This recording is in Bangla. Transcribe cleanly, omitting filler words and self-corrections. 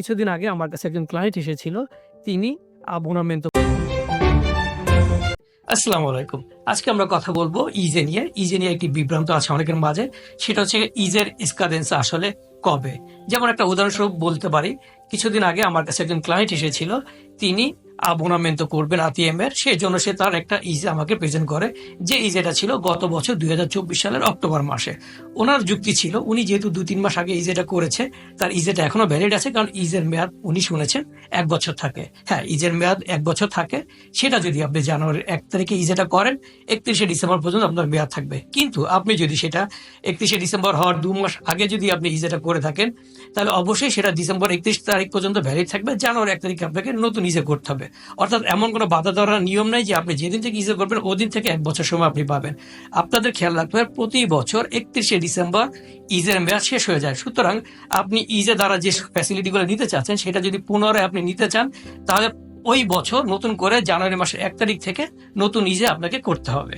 কিছুদিন আগে আমার কাছে একজন ক্লায়েন্ট এসেছিল। তিনি abonement আসসালামু আলাইকুম। আজকে আমরা কথা বলবো ইজে নিয়ে। ইজে নিয়ে একটি বিভ্রান্ত আছে অনেকের মাঝে। সেটা হচ্ছে ইজের স্কাদেন্স আসলে কবে? যেমন একটা উদাহরণস্বরূপ বলতে পারি, কিছুদিন আগে আমার কাছে একজন ক্লায়েন্ট এসেছিল। তিনি abonement করবেন ATM এর, সেই জন্য সে তার একটা ইজে আমাকে প্রেজেন্ট করে, যে ইজেটা ছিল গত বছর 2024 সালের অক্টোবর মাসে। ওনার যুক্তি ছিল, উনি যেহেতু 2-3 মাস আগে ইজেটা করেছে, তার ইজেটা এখনো ভ্যালিড আছে, কারণ ইজের মেয়াদ উনি শুনেছেন 1 বছর থাকে। হ্যাঁ, ইজের মেয়াদ 1 বছর থাকে। সেটা যদি আপনি জানুয়ারির 1 তারিখে ইজেটা করেন, 31শে ডিসেম্বর পর্যন্ত আপনার মেয়াদ থাকবে। কিন্তু আপনি যদি সেটা 31শে ডিসেম্বর হওয়ার 2 মাস আগে যদি আপনি ইজেটা করে থাকেন, তাহলে অবশ্যই সেটা ডিসেম্বর 31 তারিখ পর্যন্ত ভ্যালিড থাকবে। জানুয়ারি 1 তারিখে আপনাকে নতুন ইজে করতে হবে। অর্থাৎ এমন কোনো বাধা ধরার নিয়ম নাই যে আপনি যেদিন থেকে ইজে করবেন ওদিন থেকে 1 বছর সময় আপনি পাবেন। আপনাদের খেয়াল রাখতে হবে, প্রতি বছর 31শে ডিসেম্বর ইজের মেয়াদ শেষ হয়ে যায়। সুতরাং আপনি ইজে দ্বারা যে ফ্যাসিলিটিগুলো নিতে চাচ্ছেন, সেটা যদি পুনরায় আপনি নিতে চান, তাহলে ওই বছর নতুন করে জানুয়ারি মাসের 1 তারিখ থেকে নতুন ইজে আপনাকে করতে হবে।